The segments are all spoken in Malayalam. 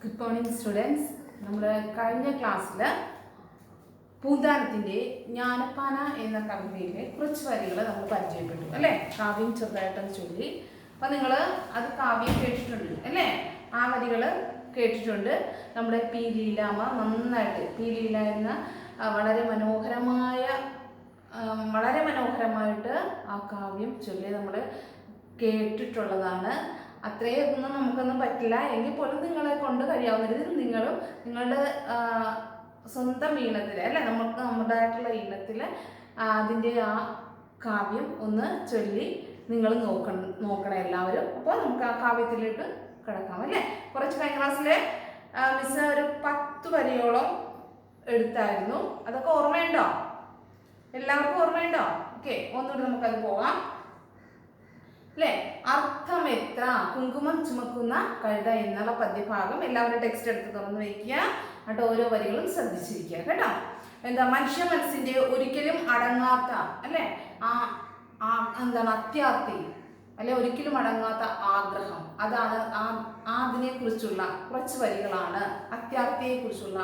Good morning students. നമ്മൾ കഴിഞ്ഞ ക്ലാസ്സിൽ പൂന്താനത്തിൻ്റെ ജ്ഞാനപ്പാന എന്ന കവിതയിലെ കുറച്ച് വരികൾ നമ്മൾ പരിചയപ്പെട്ടു അല്ലേ. കാവ്യം ചെറുതായിട്ടൊന്ന് ചൊല്ലി. അപ്പം നിങ്ങൾ അത് കാവ്യം കേട്ടിട്ടുണ്ട് അല്ലേ. ആ വരികൾ കേട്ടിട്ടുണ്ട്. നമ്മുടെ പി ലീലാമ്മ നന്നായിട്ട് പി ലീല എന്ന വളരെ മനോഹരമായിട്ട് ആ കാവ്യം ചൊല്ലി നമ്മൾ കേട്ടിട്ടുള്ളതാണ്. അത്രയൊന്നും നമുക്കൊന്നും പറ്റില്ല എങ്കിൽ പോലും നിങ്ങളെ കൊണ്ട് കഴിയാവുന്ന രീതിയിൽ നിങ്ങളും നിങ്ങളുടെ സ്വന്തം ഈണത്തിൽ അല്ലേ, നമ്മുടേതായിട്ടുള്ള ഈണത്തിൽ അതിൻ്റെ ആ കാവ്യം ഒന്ന് ചൊല്ലി നിങ്ങൾ നോക്കണം എല്ലാവരും. അപ്പോൾ നമുക്ക് ആ കാവ്യത്തിലോട്ട് കിടക്കാം അല്ലേ. കുറച്ച് കഴിഞ്ഞ ക്ലാസ്സിൽ മിസ് ഒരു 10 വരിയോളം എടുത്തായിരുന്നു. അതൊക്കെ ഓർമ്മയുണ്ടോ? എല്ലാവർക്കും ഓർമ്മയുണ്ടോ? ഓക്കെ, ഒന്നുകൂടി നമുക്കത് പോകാം അല്ലേ. അർത്ഥം എത്ര കുങ്കുമം ചുമക്കുന്ന കഴുത എന്നുള്ള പദ്യഭാഗം എല്ലാവരും ടെക്സ്റ്റ് എടുത്ത് തുറന്ന് വയ്ക്കുക. എന്നിട്ട് ഓരോ വരികളും ശ്രദ്ധിച്ചിരിക്കുക കേട്ടോ. എന്താ, മനുഷ്യ മനസ്സിന്റെ ഒരിക്കലും അടങ്ങാത്ത അല്ലേ എന്താണ് അത്യാർത്തി അല്ലെ, ഒരിക്കലും അടങ്ങാത്ത ആഗ്രഹം, അതാണ് അതിനെ കുറിച്ചുള്ള കുറച്ച് വരികളാണ്. അത്യാർത്തിയെ കുറിച്ചുള്ള,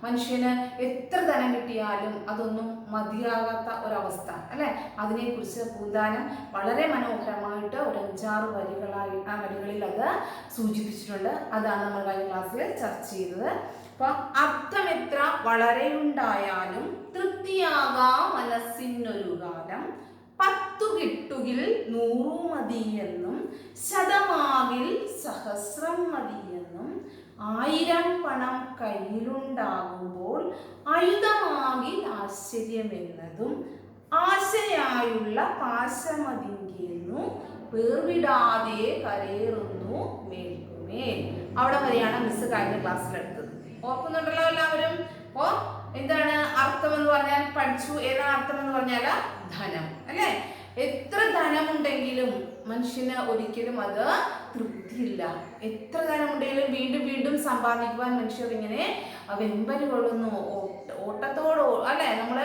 മനുഷ്യന് എത്ര ധനം കിട്ടിയാലും അതൊന്നും മതിയാകാത്ത ഒരവസ്ഥ അല്ലെ, അതിനെക്കുറിച്ച് പൂന്താനം വളരെ മനോഹരമായിട്ട് ഒരു 5-6 വരികളിൽ അത് സൂചിപ്പിച്ചിട്ടുണ്ട്. അതാണ് നമ്മൾ കഴിഞ്ഞ ക്ലാസ്സിൽ ചർച്ച ചെയ്തത്. അപ്പൊ അർത്ഥം എത്ര വളരെയുണ്ടായാലും തൃപ്തിയാകാം മനസ്സിനൊരു കാലം, 10 കിട്ടുകിൽ 100 മതിയെന്നും ശതമാകിൽ സഹസ്രം മതിയെന്നും, 1000 പണം കയ്യിലുണ്ടാകുമ്പോൾ ആയുധമാകിൽ ആശ്ചര്യമെന്നതും, ആശയായുള്ള പാശമതിങ്കെന്നു പേർവിടാതെ കരയേറുന്നു മേൽക്കുമേൽ. അവിടെ വരെയാണ് മിസ് കഴിഞ്ഞ ക്ലാസ്സിലെടുത്തത്. ഓർക്കുന്നുണ്ടല്ലോ എല്ലാവരും? അപ്പോൾ എന്താണ് അർത്ഥം എന്ന് പറഞ്ഞാൽ പഠിച്ചു. ഏതാണ് അർത്ഥം എന്ന് പറഞ്ഞാൽ ധനം അല്ലേ. എത്ര ധനമുണ്ടെങ്കിലും മനുഷ്യന് ഒരിക്കലും അത് തൃപ്തിയില്ല. എത്ര ധനമുണ്ടെങ്കിലും വീണ്ടും വീണ്ടും സമ്പാദിക്കുവാൻ മനുഷ്യർ ഇങ്ങനെ വെമ്പല് കൊള്ളുന്നു. ഓട്ടത്തോട് അല്ലെ, നമ്മൾ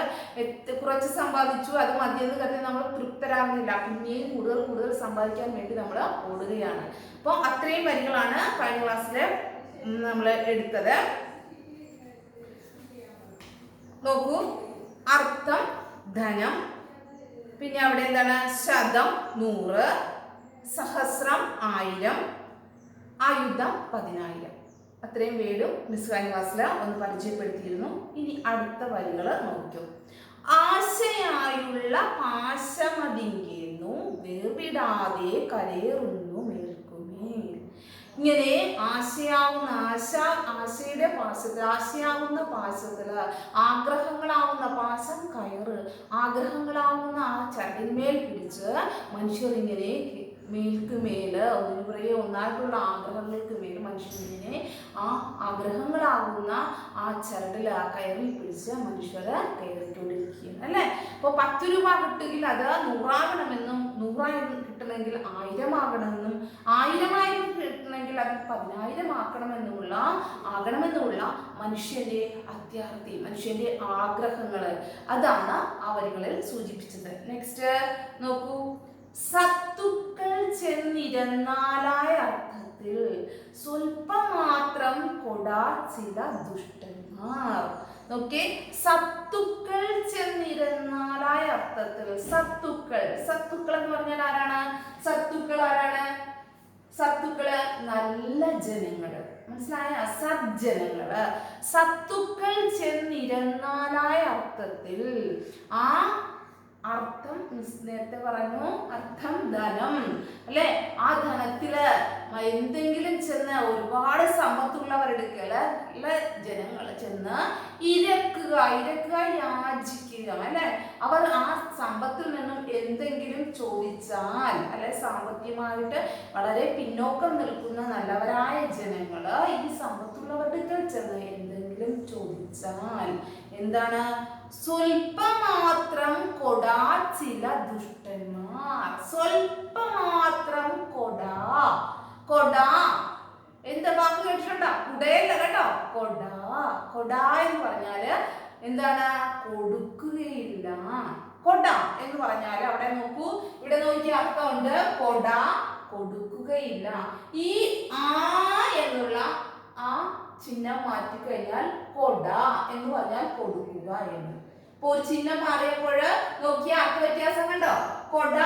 കുറച്ച് സമ്പാദിച്ചു അത് മതിയെന്ന് കരുതി നമ്മൾ തൃപ്തരാകുന്നില്ല. പിന്നെയും കൂടുതൽ കൂടുതൽ സമ്പാദിക്കാൻ വേണ്ടി നമ്മൾ ഓടുകയാണ്. അപ്പോൾ അത്രയും വരികളാണ് കഴിഞ്ഞ ക്ലാസ്സിൽ നമ്മൾ എടുത്തത്. നോക്കൂ, അർത്ഥം ധനം, പിന്നെ അവിടെ എന്താണ് ശതം 100, സഹസ്രം 1000, ആയുധം 10000. അത്രയും വേടും മിസ് കഴിഞ്ഞ ക്ലാസ്സിൽ ഒന്ന് പരിചയപ്പെടുത്തിയിരുന്നു. ഇനി അടുത്ത വരികൾ നോക്കൂ. ആശയായുള്ള പാശമതിങ്കെന്നു വേർവിടാതെ കരയേറുന്നു മേൽക്കുമേൽ. ഇങ്ങനെ ആശയുടെ പാശത്തിൽ, ആശയാവുന്ന പാശത്തില്, ആഗ്രഹങ്ങളാവുന്ന പാശം കയറ്, ആഗ്രഹങ്ങളാവുന്ന ആ ചരടിന്മേൽ പിടിച്ച് മനുഷ്യർ ഇങ്ങനെ മേൽക്കുമേല് ഒന്നിനു പുറകെ ഒന്നായിട്ടുള്ള ആഗ്രഹങ്ങൾക്ക് മേൽ മനുഷ്യരിങ്ങനെ ആ ആഗ്രഹങ്ങളാകുന്ന ആ ചരടിൽ ആ കയറിൽ പിടിച്ച് മനുഷ്യര് കയറിക്കൊണ്ടിരിക്കുകയാണ് അല്ലേ. അപ്പോൾ 10 രൂപ കിട്ടുമെങ്കിൽ അത് 100 ആകണമെന്നും, 100 കിട്ടണമെങ്കിൽ 1000 ആകണമെന്നും, 1000 കിട്ടണമെങ്കിൽ അത് 10000 ആകണമെന്നുമുള്ള മനുഷ്യന്റെ അത്യാർത്തി, മനുഷ്യന്റെ ആഗ്രഹങ്ങൾ, അതാണ് ആ വരികളിൽ സൂചിപ്പിച്ചത്. നെക്സ്റ്റ് നോക്കൂ. സത്തുക്കൾ ചെന്നിരുന്നാലായ അർത്ഥത്തിൽ സ്വല്പം മാത്രം കൊടാ ചില ദുഷ്ടന്മാർ. നോക്കേ, സത്തുക്കൾ ചെന്നിരുന്നാലായ അർത്ഥത്തിൽ, സത്തുക്കൾ എന്ന് പറഞ്ഞാൽ ആരാണ്? സത്തുക്കള് നല്ല ജനങ്ങള്, മനസ്സിലായ? സജ്ജനങ്ങള്. സത്തുക്കൾ ചെന്നിരുന്നാലായ അർത്ഥത്തിൽ, ആ അർത്ഥം നേരത്തെ പറഞ്ഞു, അർത്ഥം ധനം അല്ലെ. ആ ധനത്തില് എന്തെങ്കിലും ചെന്ന് ഒരുപാട് സമ്പത്തുള്ളവരെടുക്കല് ജനങ്ങൾ ചെന്ന് ഇരക്കുക, യാചിക്കുക അല്ലെ. അവർ ആ സമ്പത്തിൽ നിന്നും എന്തെങ്കിലും ചോദിച്ചാൽ അല്ലെ, സാമ്പത്തികമായിട്ട് വളരെ പിന്നോക്കം നിൽക്കുന്ന നല്ലവരായ ജനങ്ങള് ഈ സമ്പത്തുള്ളവരുടെ ചെന്ന് എന്തെങ്കിലും ചോദിച്ചാൽ എന്താണ്? സ്വല്പമാത്രം കൊടാ ചില ദുഷ്ടന്മാർ. സ്വല്പമാത്രം കൊടാ എന്താ വാക്ക് കേട്ടിട്ടുണ്ടോ? കുടയല്ല കേട്ടോ, കൊട എന്ന് പറഞ്ഞാല് എന്താണ്? കൊടുക്കുകയില്ല. കൊട എന്ന് പറഞ്ഞാൽ അവിടെ നോക്കൂ, ഇവിടെ നോക്കിയ അർത്ഥമുണ്ട്. കൊട കൊടുക്കുകയില്ല. ഈ ആ എന്നുള്ള ആ ചിഹ്നം മാറ്റിക്കഴിഞ്ഞാൽ കൊട എന്ന് പറഞ്ഞാൽ കൊടുക്കുക എന്ന്. ഇപ്പൊ ഒരു ചിഹ്നം മാറിയപ്പോൾ നോക്കിയ അർത്ഥ വ്യത്യാസം കണ്ടോ? കൊട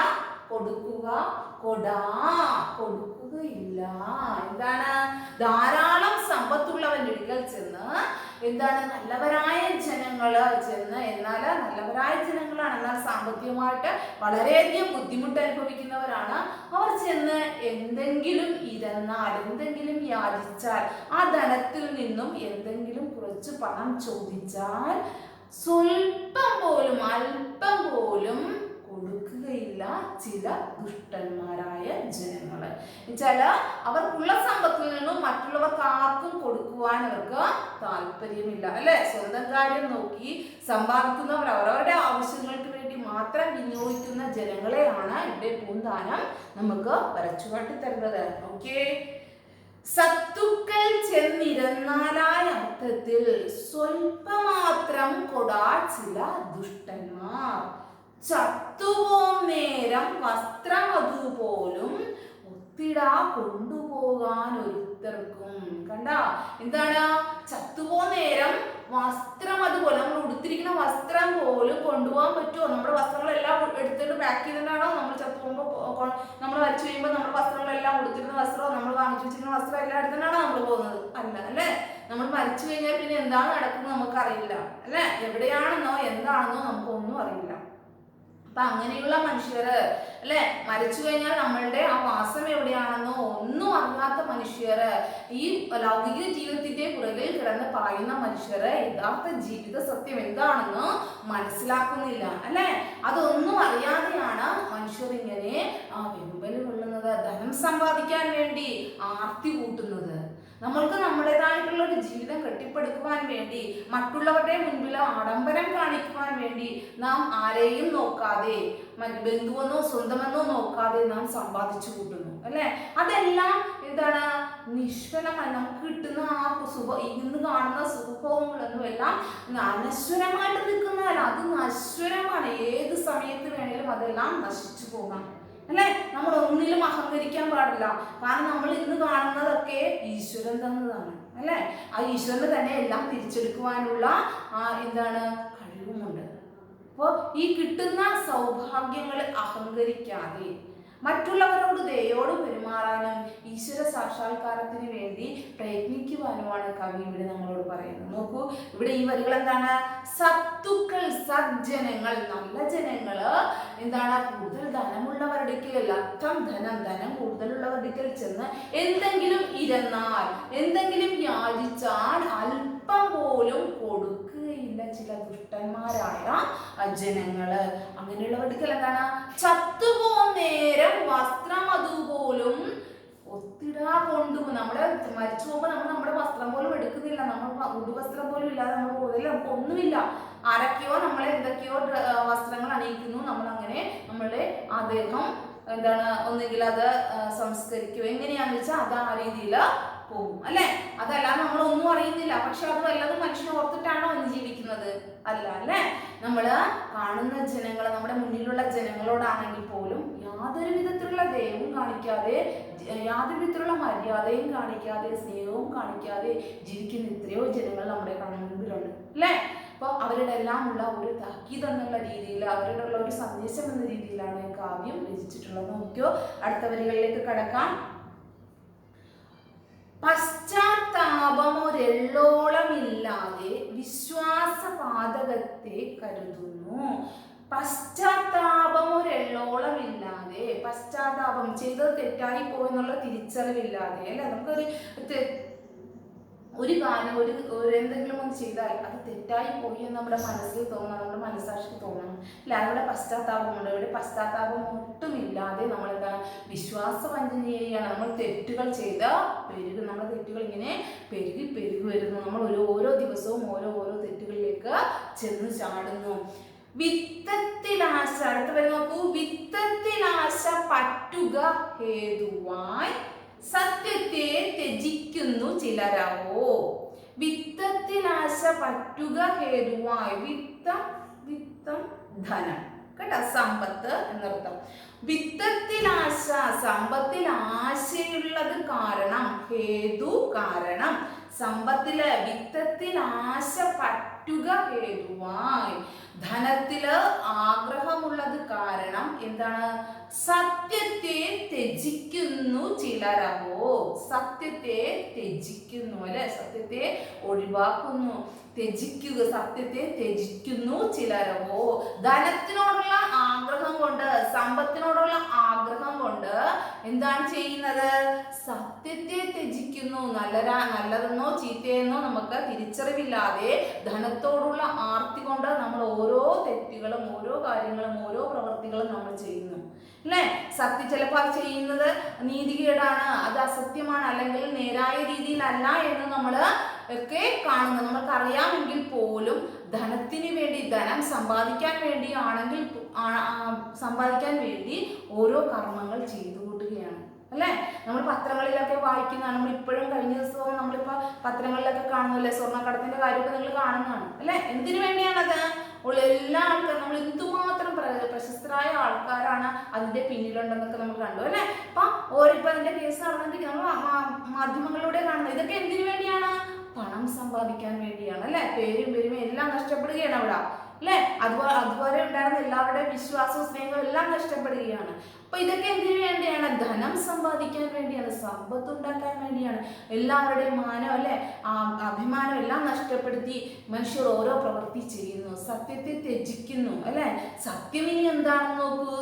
കൊടുക്കുക, കൊട കൊടുക്കുകയില്ല. എന്താണ്? ധാരാളം സമ്പത്തുള്ളവന്റെ അടുക്കൽ ചെന്ന് എന്താണ് നല്ലവരായ ജനങ്ങള് ചെന്ന്, എന്നാൽ നല്ലവരായ ജനങ്ങളാണ്, എന്നാൽ സാമ്പത്തികമായിട്ട് വളരെയധികം ബുദ്ധിമുട്ട് അനുഭവിക്കുന്നവരാണ്. അവർ ചെന്ന് എന്തെങ്കിലും ഇരുന്നാൽ, എന്തെങ്കിലും യാചിച്ചാൽ, ആ ധനത്തിൽ നിന്നും എന്തെങ്കിലും കുറച്ച് പണം ചോദിച്ചാൽ സ്വല്പം പോലും, അല്പം പോലും കൊടുക്കുകയില്ല ചില ദുഷ്ടന്മാരായ ജനങ്ങള്. എന്നുവെച്ചാൽ അവർക്കുള്ള സമ്പത്തിൽ നിന്നും മറ്റുള്ളവർക്ക് ആർക്കും കൊടുക്കുവാൻ അവർക്ക് താല്പര്യമില്ല, അല്ലെ? സ്വന്തം കാര്യം നോക്കി സമ്പാദിക്കുന്നവർ, അവരവരുടെ ആവശ്യങ്ങൾക്ക് വേണ്ടി മാത്രം വിനിയോഗിക്കുന്ന ജനങ്ങളെയാണ് ഇവിടെ പൂന്താനം നമുക്ക് വരച്ചു കാട്ടി തരുന്നത്. ഓക്കെ, സത്തുക്കൾ ചെന്നിരുന്നാലായ അർത്ഥത്തിൽ സ്വല്പമാത്രം കൊടാ ചില ദുഷ്ടന്മാർ. ചത്തുപോം നേരം വസ്ത്രം അതുപോലും ഒത്തിടാ കൊണ്ടുപോകാൻ ഒരുത്തർക്കും. കണ്ട, എന്താണ്? ചത്തുപോ നേരം വസ്ത്രം അതുപോലെ, നമ്മൾ ഉടുത്തിരിക്കുന്ന വസ്ത്രം പോലും കൊണ്ടുപോകാൻ പറ്റുമോ? നമ്മുടെ വസ്ത്രങ്ങളെല്ലാം എടുത്തിട്ട് പാക്ക് ചെയ്തിട്ടാണോ നമ്മൾ ചത്തുപോകുമ്പോൾ, നമ്മൾ വരച്ചു കഴിയുമ്പോൾ നമ്മുടെ വസ്ത്രങ്ങളെല്ലാം ഉടുത്തിരുന്ന വസ്ത്രമോ നമ്മൾ വാങ്ങിച്ചു വെച്ചിരുന്ന വസ്ത്രം എല്ലാം എടുത്തിട്ടാണോ നമ്മൾ പോകുന്നത്? അല്ല, അല്ലേ? നമ്മൾ മരിച്ചു കഴിഞ്ഞാൽ പിന്നെ എന്താണ് നടക്കുന്നത് നമുക്കറിയില്ല, അല്ലെ? എവിടെയാണെന്നോ എന്താണെന്നോ നമുക്കൊന്നും അറിയില്ല. അപ്പൊ അങ്ങനെയുള്ള മനുഷ്യര്, അല്ലെ, മരിച്ചു കഴിഞ്ഞാൽ നമ്മളുടെ ആ വാസം എവിടെയാണെന്നോ ഒന്നും അറിയാത്ത മനുഷ്യര്, ഈ ലൗകിക ജീവിതത്തിന്റെ പുറകിൽ കിടന്ന് പായുന്ന മനുഷ്യര് യഥാർത്ഥ ജീവിത സത്യം എന്താണെന്ന് മനസ്സിലാക്കുന്നില്ല, അല്ലെ? അതൊന്നും അറിയാതെയാണ് മനുഷ്യർ ഇങ്ങനെ വെമ്പല് കൊള്ളുന്നത്, ധനം സമ്പാദിക്കാൻ വേണ്ടി ആർത്തി കൂട്ടുന്നത്. നമ്മൾക്ക് നമ്മുടേതായിട്ടുള്ള ഒരു ജീവിതം കെട്ടിപ്പടുക്കുവാൻ വേണ്ടി, മറ്റുള്ളവരുടെ മുൻപിൽ ആഡംബരം കാണിക്കുവാൻ വേണ്ടി നാം ആരെയും നോക്കാതെ, ബന്ധുവെന്നോ സ്വന്തമെന്നോ നോക്കാതെ നാം സമ്പാദിച്ചു കൂട്ടുന്നു, അല്ലെ? അതെല്ലാം എന്താണ്? നിഷ്ഫലമായി നമുക്ക് കിട്ടുന്ന ആ ഇന്ന് കാണുന്ന സുഖഭോഗങ്ങളൊന്നും എല്ലാം അനശ്വരമായിട്ട് നിൽക്കുന്നതല്ല, അത് നശ്വരമാണ്. ഏത് സമയത്ത് വേണേലും അതെല്ലാം നശിച്ചു പോകാം, അല്ലെ? നമ്മൾ ഒന്നിലും അഹങ്കരിക്കാൻ പാടില്ല. കാരണം നമ്മൾ ഇന്ന് കാണുന്നതൊക്കെ ഈശ്വരൻ തന്നതാണ്, അല്ലെ? ആ ഈശ്വരന് തന്നെ എല്ലാം തിരിച്ചെടുക്കുവാനുള്ള എന്താണ് കഴിവുമുണ്ട്. അപ്പോൾ ഈ കിട്ടുന്ന സൗഭാഗ്യങ്ങൾ അഹങ്കരിക്കാതെ മറ്റുള്ളവരോട് ദയോട് പെരുമാറാനും ഈശ്വര സാക്ഷാത്കാരത്തിന് വേണ്ടി പ്രയത്നിക്കുവാനുമാണ് കവി ഇവിടെ നമ്മളോട് പറയുന്നത്. നോക്കൂ, ഇവിടെ ഈ വരികൾ എന്താണ്? സത്തുക്കൾ, സജ്ജനങ്ങൾ, നല്ല ജനങ്ങള് എന്താണ്? കൂടുതൽ ധനമുള്ളവരുടെ അർത്ഥം ധനം കൂടുതലുള്ളവരുടെ ചെന്ന് എന്തെങ്കിലും ഇരുന്നാൽ, എന്തെങ്കിലും യാചിച്ചാൽ അല്പം പോലും കൊടുക്കുകയില്ല ചില ദുഷ്ടന്മാരായ ജനങ്ങള്. അങ്ങനെയുള്ളവർക്ക് എന്താണ്? ചത്തുപോ നേരം വസ്ത്രം അതുപോലും ഒത്തിടാ കൊണ്ടുപോകും. നമ്മള് മരിച്ചു പോകുമ്പോൾ നമ്മൾ നമ്മുടെ വസ്ത്രം പോലും എടുക്കുന്നില്ല, നമ്മൾ ഉടുവസ്ത്രം പോലും ഇല്ലാതെ നമ്മൾ പോകുന്നില്ല, നമുക്ക് ഒന്നുമില്ല. ആരൊക്കെയോ നമ്മളെ എന്തൊക്കെയോ വസ്ത്രങ്ങൾ അണിയിക്കുന്നു, നമ്മൾ അങ്ങനെ നമ്മളുടെ ആ ദേഹം എന്താണ് ഒന്നുകിൽ അത് സംസ്കരിക്കുക, എങ്ങനെയാന്ന് വെച്ചാൽ അത് ആ രീതിയിൽ പോകും, അല്ലെ? അതല്ലാതെ നമ്മളൊന്നും അറിയുന്നില്ല. പക്ഷെ അത് വല്ലതും മനുഷ്യൻ ഓർത്തിട്ടാണോ ഇന്ന് ജീവിക്കുന്നത്? അല്ല, അല്ലെ? നമ്മള് കാണുന്ന ജനങ്ങൾ, നമ്മുടെ മുന്നിലുള്ള ജനങ്ങളോടാണെങ്കിൽ പോലും യാതൊരു വിധത്തിലുള്ള ദയവും കാണിക്കാതെ, യാതൊരു വിധത്തിലുള്ള മര്യാദയും കാണിക്കാതെ, സ്നേഹവും കാണിക്കാതെ ജീവിക്കുന്ന എത്രയോ ജനങ്ങൾ നമ്മുടെ കൺമുൻപിലുണ്ട്, അല്ലെ? അപ്പോൾ അവരുടെ എല്ലാം ഉള്ള ഒരു താക്കീത് എന്നുള്ള രീതിയിൽ, അവരുടെ ഉള്ള ഒരു സന്ദേശം എന്ന രീതിയിലാണ് കാവ്യം രചിച്ചിട്ടുള്ളത്. നോക്കിയോ, അടുത്ത വരികളിലേക്ക് കടക്കാം. പശ്ചാത്താപമൊരെള്ളോളമില്ലാതെ വിശ്വാസപാതകത്തെ കരുതുന്നു. പശ്ചാത്താപമൊരെള്ളോളമില്ലാതെ, പശ്ചാത്താപം ചെയ്തത് തെറ്റായി പോയെന്നുള്ള തിരിച്ചറിവില്ലാതെ, അല്ലെ? നമുക്കൊരു കാര്യം എന്തെങ്കിലും ഒന്ന് ചെയ്താൽ അത് തെറ്റായി പോയി എന്ന് നമ്മുടെ മനസ്സിൽ തോന്നണം, നമ്മുടെ മനസ്സാക്ഷിക്ക് തോന്നണം, അല്ലെ? അവിടെ പശ്ചാത്താപമുണ്ട്. ഇവിടെ പശ്ചാത്താപം ഒട്ടുമില്ലാതെ നമ്മൾ എന്താണ്? വിശ്വാസവഞ്ചന ചെയ്യുകയാണ്. നമ്മൾ തെറ്റുകൾ ചെയ്ത നമ്മുടെ തെറ്റുകൾ ഇങ്ങനെ പെരുകി വരുന്നു. നമ്മൾ ഓരോ ദിവസവും ഓരോ തെറ്റുകളിലേക്ക് ചെന്ന് ചാടുന്നു. വിത്തത്തിലാശ, അടുത്ത വരെ നോക്കൂ. വിത്തത്തിലാശ പറ്റുക ഹേതുവായി സത്യത്തെ ത്യജിക്കുന്നു ചിലരവോ. വിത്തത്തിലാശ പറ്റുക ഹേതുവായി, വിത്തം ധനം, കേട്ടോ, സമ്പത്ത് എന്നർത്ഥം. വിത്തത്തിലാശ, സമ്പത്തിൽ ആശയുള്ളത് കാരണം, ഹേതു കാരണം, സമ്പത്തില് വിത്തത്തിൽ ആശ പറ്റുക ഹേതുവായി. ധനത്തില് ആഗ്രഹമുള്ളത് കാരണം എന്താണ്? സത്യത്തെ ത്യജിക്കുന്നു ചിലരവോ. സത്യത്തെ ത്യജിക്കുന്നു അല്ലെ, സത്യത്തെ ഒഴിവാക്കുന്നു. ത്യജിക്കുക, സത്യത്തെ ത്യജിക്കുന്നു ചിലരവോ. ധനത്തിനോടുള്ള ആഗ്രഹം കൊണ്ട്, സമ്പത്തിനോടുള്ള ആഗ്രഹം കൊണ്ട് എന്താണ് ചെയ്യുന്നത്? സത്യത്തെ ത്യജിക്കുന്നു. നല്ലതെന്നോ ചീത്തയെന്നോ നമുക്ക് തിരിച്ചറിവില്ലാതെ ധനത്തോടുള്ള ആർത്തി കൊണ്ട് നമ്മൾ ഓരോ തെറ്റുകളും ഓരോ കാര്യങ്ങളും ഓരോ പ്രവൃത്തികളും നമ്മൾ ചെയ്യുന്നു അല്ലേ? ചിലപ്പോൾ അത് ചെയ്യുന്നത് നീതികേടാണ്, അത് അസത്യമാണ്, അല്ലെങ്കിൽ നേരായ രീതിയിലല്ല എന്ന് നമ്മൾ ഒക്കെ കാണുന്നു. നമ്മൾക്കറിയാമെങ്കിൽ പോലും ധനത്തിന് വേണ്ടി, ധനം സമ്പാദിക്കാൻ വേണ്ടി ഓരോ കർമ്മങ്ങൾ ചെയ്തു കൂട്ടുകയാണ് അല്ലേ? നമ്മൾ പത്രങ്ങളിലൊക്കെ വായിക്കുന്നതാണ്. നമ്മൾ ഇപ്പോഴും കഴിഞ്ഞ ദിവസവും നമ്മളിപ്പോൾ പത്രങ്ങളിലൊക്കെ കാണുന്നല്ലേ, സ്വർണ്ണക്കടത്തിന്റെ കാര്യമൊക്കെ നിങ്ങൾ കാണുന്നതാണ് അല്ലേ? എന്തിനു വേണ്ടിയാണത്? എല്ലാ ആൾക്കാരും, നമ്മൾ എന്തുമാത്രം പ്രശസ്തരായ ആൾക്കാരാണ് അതിന്റെ പിന്നിലുണ്ടെന്നൊക്കെ നമ്മൾ കണ്ടു അല്ലേ? ഇപ്പൊ അതിന്റെ കേസ് നടന്നിട്ട് നമ്മൾ മാധ്യമങ്ങളിലൂടെ കാണുന്നത്. ഇതൊക്കെ എന്തിനു വേണ്ടിയാണ്? പണം സമ്പാദിക്കാൻ വേണ്ടിയാണ് അല്ലെ? പേരും പെരുമയും എല്ലാം നഷ്ടപ്പെടുകയാണ് അവിടെ അല്ലെ? അതുപോലെ ഉണ്ടായിരുന്ന എല്ലാവരുടെയും വിശ്വാസവും സ്നേഹവും എല്ലാം നഷ്ടപ്പെടുകയാണ്. അപ്പൊ ഇതൊക്കെ എന്തിനു വേണ്ടിയാണ്? ധനം സമ്പാദിക്കാൻ വേണ്ടിയാണ്, സമ്പത്ത് ഉണ്ടാക്കാൻ വേണ്ടിയാണ്. എല്ലാവരുടെയും മാനം അല്ലെ, അഭിമാനം എല്ലാം നഷ്ടപ്പെടുത്തി മനുഷ്യർ ഓരോ പ്രവൃത്തി ചെയ്യുന്നു, സത്യത്തെ ത്യജിക്കുന്നു അല്ലെ? സത്യം ഇനി എന്താണെന്ന് നോക്കൂ.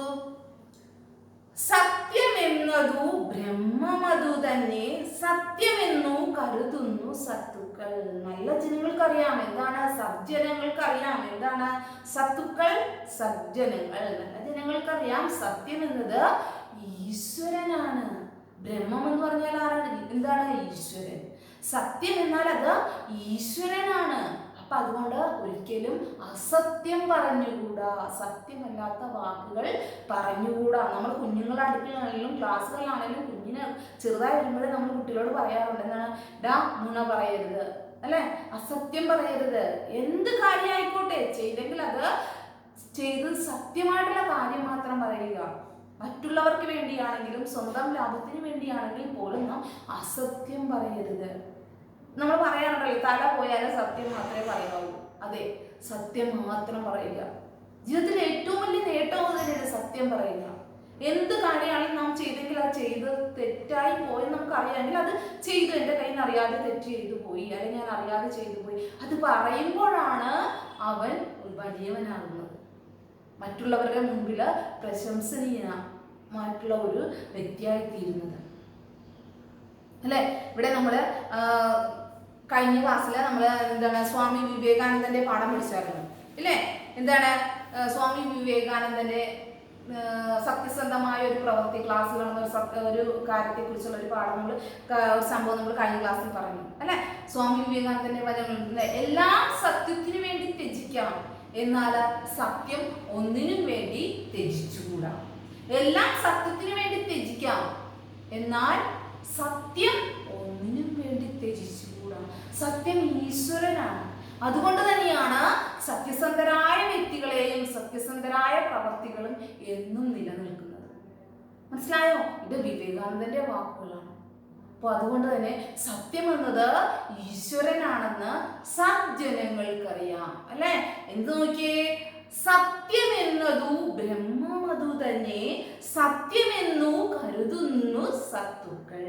സത്യമെന്നതു ബ്രഹ്മമതു തന്നെ സത്യമെന്നു കരുതുന്നു സത്തുക്കൾ. നല്ല ജനങ്ങൾക്കറിയാം എന്താണ്, സജ്ജനങ്ങൾക്കറിയാം എന്താണ് സത്തുക്കൾ, സജ്ജനങ്ങൾ. നല്ല ജനങ്ങൾക്കറിയാം സത്യം എന്നത് ഈശ്വരനാണ്. ബ്രഹ്മം എന്ന് പറഞ്ഞാൽ ആരാണ്? എന്താണ്? ഈശ്വരൻ. സത്യം എന്നാൽ അത് ഈശ്വരനാണ്. അപ്പൊ അതുകൊണ്ട് ഒരിക്കലും അസത്യം പറഞ്ഞുകൂടാ, സത്യമല്ലാത്ത വാക്കുകൾ പറഞ്ഞുകൂടാ. നമ്മൾ കുഞ്ഞുങ്ങളുടെ അടുക്കളാണെങ്കിലും ക്ലാസ്സുകളിലാണെങ്കിലും കുഞ്ഞിന് ചെറുതായി വരുമ്പോഴേ നമ്മൾ കുട്ടികളോട് പറയാറുണ്ട് എന്താണ്? നുണ പറയരുത് അല്ലെ, അസത്യം പറയരുത്. എന്ത് കാര്യമായിക്കോട്ടെ, ചെയ്തെങ്കിൽ അത് ചെയ്ത് സത്യമായിട്ടുള്ള കാര്യം മാത്രം പറയുക. മറ്റുള്ളവർക്ക് വേണ്ടിയാണെങ്കിലും സ്വന്തം ലാഭത്തിന് വേണ്ടിയാണെങ്കിലും പോലും നാം അസത്യം പറയരുത്. നമ്മൾ പറയാറുണ്ടല്ലോ, തല പോയാലും സത്യം മാത്രമേ പറയാവൂ. അതെ, സത്യം മാത്രം പറയുക. ജീവിതത്തിൽ ഏറ്റവും വലിയ നേട്ടവും തന്നെയാണ് സത്യം പറയുക. എന്ത് കാര്യമാണെങ്കിലും നാം ചെയ്തെങ്കിൽ അത് ചെയ്ത് തെറ്റായി പോയി നമുക്കറിയാമെങ്കിൽ അത് ചെയ്തു, എൻ്റെ കയ്യിൽ നിന്ന് അറിയാതെ തെറ്റ് ചെയ്തു പോയി, അല്ലെങ്കിൽ ഞാൻ അറിയാതെ ചെയ്തു പോയി, അത് പറയുമ്പോഴാണ് അവൻ വലിയവനാകുന്നത്, മറ്റുള്ളവരുടെ മുമ്പിൽ പ്രശംസനീയമായിട്ടുള്ള ഒരു വ്യക്തിയായി തീരുന്നത് അല്ലേ? ഇവിടെ നമ്മൾ കഴിഞ്ഞ ക്ലാസ്സിൽ നമ്മൾ എന്താണ് സ്വാമി വിവേകാനന്ദന്റെ പാഠം പഠിച്ചായിരുന്നു ഇല്ലേ? എന്താണ് സ്വാമി വിവേകാനന്ദന്റെ സത്യസന്ധമായ ഒരു പ്രവൃത്തി, ക്ലാസ്സിൽ നടന്ന ഒരു കാര്യത്തെക്കുറിച്ചുള്ള ഒരു പാഠം നമ്മൾ ഒരു സംഭവം നമ്മൾ കഴിഞ്ഞ ക്ലാസ്സിൽ പറഞ്ഞു അല്ലെ? സ്വാമി വിവേകാനന്ദന്റെ വചനങ്ങൾ എല്ലാം സത്യത്തിന് വേണ്ടി ത്യജിക്കാം, എന്നാൽ സത്യം ഒന്നിനും വേണ്ടി ത്യജിച്ചുകൂടാ. എല്ലാം സത്യത്തിന് വേണ്ടി ത്യജിക്കാം, എന്നാൽ സത്യം ഒന്നിനും വേണ്ടി ത്യജിച്ചുകൂടാ. സത്യം ഈശ്വരനാണ്. അതുകൊണ്ട് തന്നെയാണ് സത്യസന്ധരായ വ്യക്തികളെയും സത്യസന്ധരായ പ്രവർത്തികളും എന്നും നിലനിൽക്കുന്നത്. മനസ്സിലായോ? ഇത് വിവേകാനന്ദന്റെ വാക്കുകളാണ്. അപ്പൊ അതുകൊണ്ട് തന്നെ സത്യം എന്നത് ഈശ്വരനാണെന്ന് സജ്ജനങ്ങൾക്കറിയാം അല്ലെ? എന്ത് നോക്കിയേ, സത്യമെന്നതു ബ്രഹ്മമതു തന്നെ സത്യമെന്നു കരുതുന്നു സത്തുക്കൾ.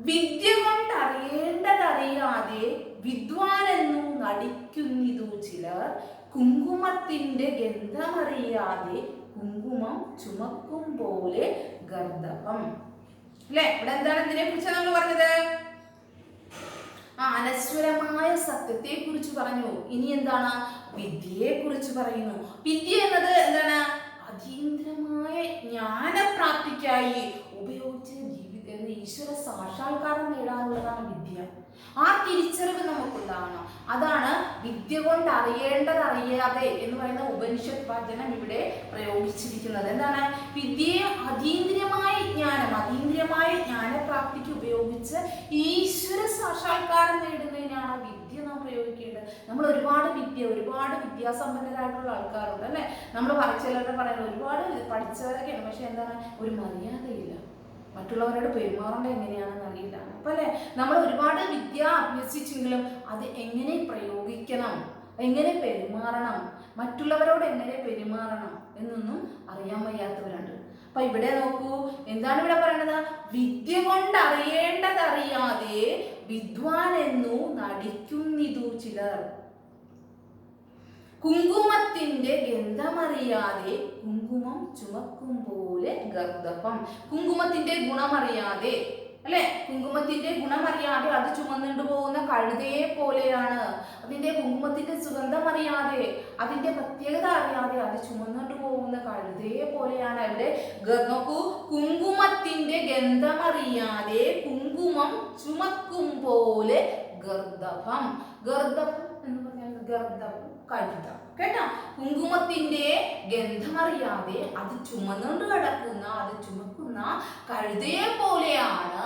വിദ്യ കൊണ്ടറിയേണ്ടതറിയാതെ വിദ്വാനെന്നു നടിക്കുന്നിതു ചിലർ, കുങ്കുമത്തിന്റെ ഗന്ധമറിയാതെ കുങ്കുമം ചുമക്കും പോലെ ഗർദഭം. അല്ലെ? ഇവിടെ എന്താണ് ഇതിനെ കുറിച്ച് നമ്മൾ പറഞ്ഞത്? അനശ്വരമായ സത്യത്തെ കുറിച്ച് പറഞ്ഞു. ഇനി എന്താണ്? വിദ്യയെ കുറിച്ച് പറയുന്നു. വിദ്യ എന്നത് എന്താണ്? അതീന്ദ്രമായ ജ്ഞാനപ്രാപ്തിക്കായി ഉപയോഗിച്ച ഈശ്വര സാക്ഷാത്കാരം നേടാനുള്ളതാണ് വിദ്യ. ആ തിരിച്ചറിവ് നമുക്കുണ്ടാകണം. അതാണ് വിദ്യ കൊണ്ട് അറിയേണ്ടതറിയാതെ എന്ന് പറയുന്ന ഉപനിഷത്ത് വചനം ഇവിടെ പ്രയോഗിച്ചിരിക്കുന്നത്. എന്താണ്? വിദ്യയെ അതീന്ദ്രിയമായ ജ്ഞാനം, അതീന്ദ്രിയമായ ജ്ഞാനപ്രാപ്തിക്ക് ഉപയോഗിച്ച് ഈശ്വര സാക്ഷാത്കാരം നേടുന്നതിനാണ് വിദ്യ നാം പ്രയോഗിക്കേണ്ടത്. നമ്മൾ ഒരുപാട് വിദ്യാസമ്പന്നരായിട്ടുള്ള ആൾക്കാരുണ്ട് അല്ലെ? നമ്മൾ ചിലരുടെ പറയുന്നത് ഒരുപാട് പഠിച്ചവരൊക്കെയാണ്, പക്ഷെ എന്താണ്? ഒരു മര്യാദയില്ല മറ്റുള്ളവരോട് പെരുമാറേണ്ടത് എങ്ങനെയാണെന്ന് അറിയില്ല. അപ്പം അല്ലേ, നമ്മൾ ഒരുപാട് വിദ്യ അഭ്യസിച്ചെങ്കിലും അത് എങ്ങനെ പ്രയോഗിക്കണം, എങ്ങനെ പെരുമാറണം, മറ്റുള്ളവരോട് എങ്ങനെ പെരുമാറണം എന്നൊന്നും അറിയാൻ വയ്യാത്തവരുണ്ട്. അപ്പൊ ഇവിടെ നോക്കൂ, എന്താണ് ഇവിടെ പറയുന്നത്? വിദ്യ കൊണ്ട് അറിയേണ്ടതറിയാതെ വിദ്വാൻ എന്നു നടിക്കുന്നിതു ചിലർ. കുങ്കുമത്തിന്റെ ഗന്ധമറിയാതെ കുങ്കുമം ചുമക്കും പോലെ ഗർദഭം. കുങ്കുമത്തിന്റെ ഗുണമറിയാതെ, അല്ലെ, കുങ്കുമത്തിന്റെ ഗുണമറിയാതെ അത് ചുമന്നുകൊണ്ട് പോകുന്ന കഴുതയെ പോലെയാണ്. അതിന്റെ കുങ്കുമത്തിന്റെ സുഗന്ധം അറിയാതെ, അതിന്റെ പ്രത്യേകത അറിയാതെ അത് ചുമന്നുകൊണ്ട് പോകുന്ന കഴുതയെ പോലെയാണ്. ഇവിടെ നോക്കൂ, കുങ്കുമത്തിന്റെ ഗന്ധമറിയാതെ കുങ്കുമം ചുമക്കും പോലെ ഗർദഭം. ഗർദഭം എന്ന് പറഞ്ഞാൽ ഗർദഭം കഴുത കേട്ടോ. കുങ്കുമത്തിന്റെ ഗന്ധമറിയാതെ അത് ചുമന്നുകൊണ്ട് കിടക്കുന്ന, അത് ചുമക്കുന്ന കഴുതയെ പോലെയാണ്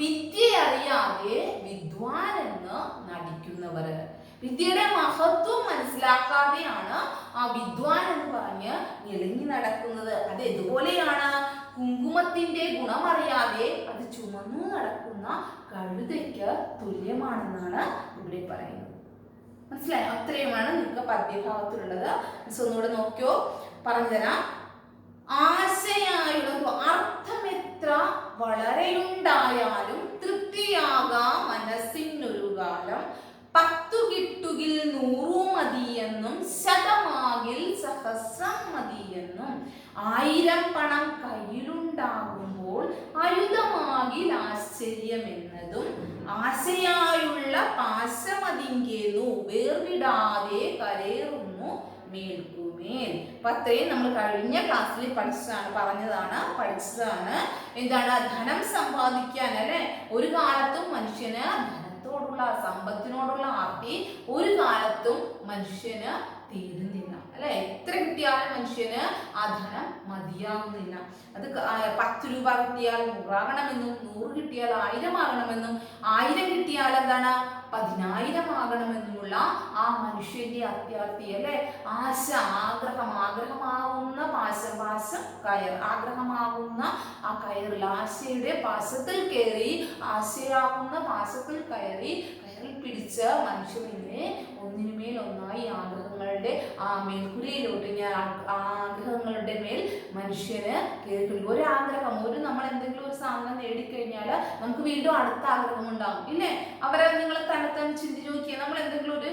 വിദ്യ അറിയാതെ വിദ്വാൻ എന്ന് നടിക്കുന്നവര്. വിദ്യയുടെ മഹത്വം മനസ്സിലാക്കാതെയാണ് ആ വിദ്വാൻ എന്ന് പറഞ്ഞ് ഞെളിഞ്ഞു നടക്കുന്നത്. അത് എതുപോലെയാണ്? കുങ്കുമത്തിന്റെ ഗുണമറിയാതെ അത് ചുമന്നു നടക്കുന്ന കഴുതയ്ക്ക് തുല്യമാണെന്നാണ് ഇവിടെ പറയുന്നത്. മനസ്സിലായോ? അത്രയുമാണ് നിങ്ങൾക്ക് പദ്യഭാഗത്തിലുള്ളത്. ഒന്നുകൂടെ നോക്കിയോ, പറഞ്ഞുതരാം. ആശയായുള്ള അർത്ഥമെത്ര വളരെയുണ്ടായാലും തൃപ്തിയാകാം മനസ്സിനൊരു കാലം. 10 കിട്ടുകിൽ 100 മതിയെന്നും ശതമാകിൽ സഹസ്രം മതിയെന്നും. 1000 പണം കയ്യിലുണ്ടാകുമ്പോൾ അയുധമാകിൽ ആശ്ചര്യമെന്നതും. ആശയായുള്ള പാശമതിങ്കേന്നു വേർവിടാതെ കരേറുന്നു മേൽക്കുമേൽ. അപ്പൊ അത്രയും നമ്മൾ കഴിഞ്ഞ ക്ലാസ്സിൽ പഠിച്ചതാണ്. എന്താണ്? ധനം സമ്പാദിക്കാൻ, അല്ലെ, ഒരു കാലത്തും മനുഷ്യന് ധനത്തോടുള്ള, സമ്പത്തിനോടുള്ള ആർത്തി ഒരു കാലത്തും മനുഷ്യന് തീരുന്നില്ല, അല്ലെ. എത്ര കിട്ടിയാലും മനുഷ്യന് ആ ധനം മതിയാകുന്നില്ല. അത് 10 രൂപ കിട്ടിയാൽ 100 ആകണമെന്നും, 100 കിട്ടിയാൽ 1000 ആകണമെന്നും, 1000 കിട്ടിയാൽ എന്താണ് 10,000 ആകണമെന്നുമുള്ള ആ മനുഷ്യന്റെ അത്യാർത്തി, അല്ലെ, ആശ, ആഗ്രഹമാകുന്ന പാശം കയർ, ആഗ്രഹമാകുന്ന ആ കയറിൽ, ആശയുടെ പാശത്തിൽ കയറി, ആശയാകുന്ന പാശത്തിൽ കയറി പിടിച്ച് മനുഷ്യനെ ഒന്നിനുമേൽ ഒന്നായി ആഗ്രഹങ്ങളുടെ ആ മേൽക്കുരയിലോട്ട്, ഞാൻ ആഗ്രഹങ്ങളുടെ മേൽ മനുഷ്യന് കയറി. ഒരാഗ്രഹം, നമ്മൾ എന്തെങ്കിലും ഒരു സാധനം നേടിക്കഴിഞ്ഞാൽ നമുക്ക് വീണ്ടും അടുത്ത ആഗ്രഹം ഉണ്ടാകും, ഇല്ലേ? അവരെ നിങ്ങൾ തന്നെ ചിന്തിച്ച് നോക്കിയാൽ, നമ്മൾ എന്തെങ്കിലും ഒരു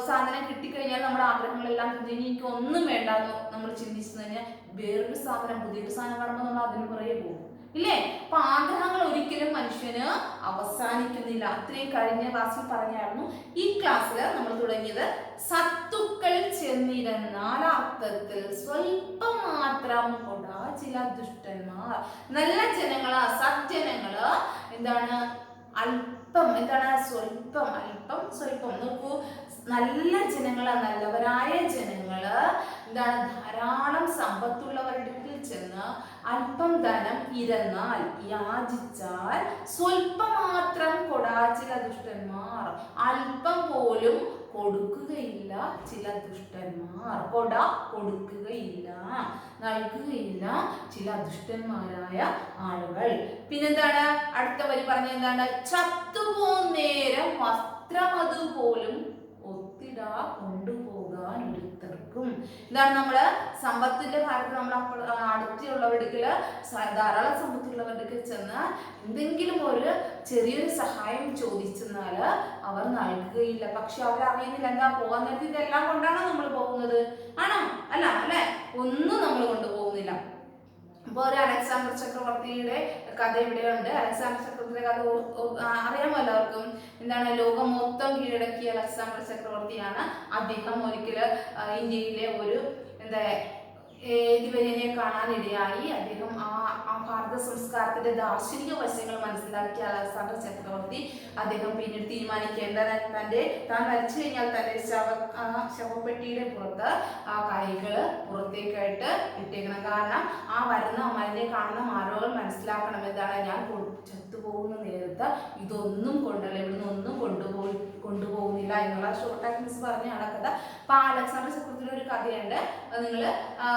സാധനം കിട്ടിക്കഴിഞ്ഞാൽ നമ്മുടെ ആഗ്രഹങ്ങളെല്ലാം എനിക്ക് ഒന്നും വേണ്ടാന്ന് നമ്മൾ ചിന്തിച്ചു കഴിഞ്ഞാൽ വേറൊരു സാധനം, പുതിയൊരു സാധനം കാണുമ്പോൾ നമ്മൾ അതിന് പുറകെ പോകും, ഇല്ലേ? അപ്പൊ ആഗ്രഹങ്ങൾ ഒരിക്കലും മനുഷ്യന് അവസാനിക്കുന്നില്ല. അത്രയും കഴിഞ്ഞ ക്ലാസ്സിൽ പറഞ്ഞായിരുന്നു. ഈ ക്ലാസ്സിൽ നമ്മൾ തുടങ്ങിയത് സത്തുക്കൾ ചെന്നിരുന്നാൽ അർത്ഥത്തിൽ സ്വല്പം മാത്രം കൊണ്ടാ ചില ദുഷ്ടന്മാർ. നല്ല ജനങ്ങള്, സജ്ജനങ്ങള് എന്താണ്? അല്പം, എന്താണ്? സ്വല്പം, അല്പം, സ്വല്പം. നോക്കൂ, നല്ല ജനങ്ങള്, നല്ലവരായ ജനങ്ങള് എന്താണ്? ധാരാളം സമ്പത്തുള്ളവരുടെ ചെന്ന് അല്പം ധനം ഇരന്നാൽ, യാചിച്ചാൽ സ്വല്പം മാത്രം കൊടാ ചില ദുഷ്ടന്മാർ. അല്പം പോലും കൊടുക്കുകയില്ല ചില ദുഷ്ടന്മാർ. കൊട കൊടുക്കുകയില്ല, നൽകുകയില്ല ചില ദുഷ്ടന്മാരായ ആളുകൾ. പിന്നെന്താണ്? അടുത്ത വരി പറഞ്ഞ എന്താണ്? ചത്തുപോന്നേരം വസ്ത്രം അതുപോലും ഒത്തിടാ കൊണ്ടുപോകാൻ ഒരുത്തർക്കും. എന്താണ്? നമ്മള് സമ്പത്തിന്റെ കാര്യത്തിൽ നമ്മൾ അടുത്തുള്ളവരുടെ ധാരാളം സമ്പത്തുള്ളവരുടെ ചെന്ന് എന്തെങ്കിലും ഒരു ചെറിയൊരു സഹായം ചോദിച്ചെന്നാല് അവർ നൽകുകയില്ല. പക്ഷെ അവരറിയുന്നില്ല എന്താ പോകാൻ നേരത്തെ ഇതെല്ലാം കൊണ്ടാണോ നമ്മൾ പോകുന്നത്? ആണോ? അല്ല, അല്ലെ, ഒന്നും നമ്മൾ കൊണ്ടുപോകുന്നില്ല. അപ്പൊ ഒരു അലക്സാണ്ടർ ചക്രവർത്തിയുടെ കഥ ഇവിടെയുണ്ട്. അലക്സാണ്ടർ ചക്രവർത്തിയുടെ കഥ അറിയാമോ എല്ലാവർക്കും? എന്താണ്? ലോകം മൊത്തം കീഴടക്കിയ അലക്സാണ്ടർ ചക്രവർത്തിയാണ്. അദ്ദേഹം ഒരിക്കല് ഇന്ത്യയിലെ ഒരു ഏതിവര്യനെ കാണാനിടയായി. അദ്ദേഹം ആ ഭാരത സംസ്കാരത്തിന്റെ ദാർശനിക വശങ്ങൾ മനസ്സിലാക്കിയ അലക്സാണ്ടർ ചക്രവർത്തി അദ്ദേഹം പിന്നീട് തീരുമാനിക്കേണ്ടത് താൻ മരിച്ചു കഴിഞ്ഞാൽ തന്റെ ശവപ്പെട്ടിയുടെ പുറത്ത് ആ കൈകള് പുറത്തേക്കായിട്ട് ഇട്ടേക്കണം. കാരണം ആ വരുന്ന മരുന്നെ കാണുന്ന മാനവകൾ മനസ്സിലാക്കണം, എന്താണ്? ഞാൻ ചത്തുപോകുന്ന നേരത്ത് ഇതൊന്നും കൊണ്ടല്ല, ഇവിടുന്ന് ഒന്നും കൊണ്ടുപോകുന്നില്ല എന്നുള്ള ഷോർട്ടായിട്ട് മിസ് പറഞ്ഞാണ് കഥ. അപ്പൊ അലക്സാണ്ടർ ചക്രവർത്തിയുടെ ഒരു കഥയുണ്ട്, നിങ്ങൾ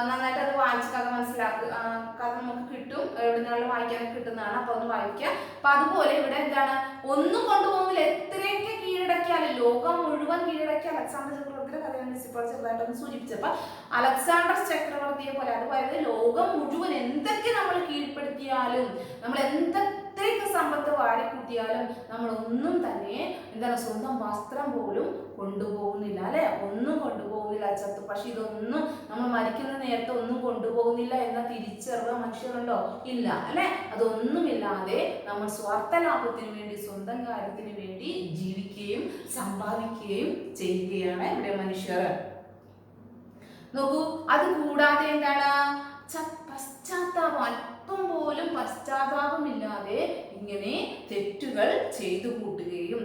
നന്നായിട്ട് അത് വായിച്ച് കഥ മനസ്സിലാക്കുക. കഥ നമുക്ക് കിട്ടും, എവിടെ നിന്നുള്ള വായിക്കാനൊക്കെ കിട്ടുന്നതാണ്, അപ്പൊ ഒന്ന് വായിക്കുക. അപ്പൊ അതുപോലെ ഇവിടെ എന്താണ്, ഒന്നും കൊണ്ടുപോകുന്നില്ല. എത്രയൊക്കെ കീഴടക്കിയാലും, ലോകം മുഴുവൻ കീഴടക്കിയ അലക്സാണ്ടർ ചക്രവർത്തിയുടെ കഥയാണ് മിസ് ഇപ്പോൾ ചെറുതായിട്ടൊന്ന് സൂചിപ്പിച്ചപ്പോ അലക്സാണ്ടർ ചക്രവർത്തിയെ പോലെ അത് പറയുന്നത് ലോകം മുഴുവൻ എന്തൊക്കെ നമ്മൾ കീഴ്പ്പെടുത്തിയാലും, നമ്മൾ എന്തൊക്കെ സമ്പത്ത് വാരിക്കൂട്ടിയാലും നമ്മൾ ഒന്നും തന്നെ എന്താണ് സ്വന്തം വസ്ത്രം പോലും കൊണ്ടുപോകുന്നില്ല, അല്ലെ? ഒന്നും കൊണ്ടുപോകുന്നില്ല ചത്തു. പക്ഷെ ഇതൊന്നും നമ്മൾ മരിക്കുന്ന നേരത്തെ ഒന്നും കൊണ്ടുപോകുന്നില്ല എന്ന തിരിച്ചറിവ് മനുഷ്യരുണ്ടോ? ഇല്ല, അല്ലെ? അതൊന്നുമില്ലാതെ നമ്മൾ സ്വാർത്ഥ ലാഭത്തിന് വേണ്ടി, സ്വന്തം കാര്യത്തിന് വേണ്ടി ജീവിക്കുകയും സമ്പാദിക്കുകയും ചെയ്യുകയാണ് ഇവിടെ മനുഷ്യർ. നോക്കൂ, അത് കൂടാതെ എന്താണ്, പശ്ചാത്താപം, അല്പം പോലും പശ്ചാത്താപമില്ലാതെ ഇങ്ങനെ തെറ്റുകൾ ചെയ്തു കൂട്ടുകയും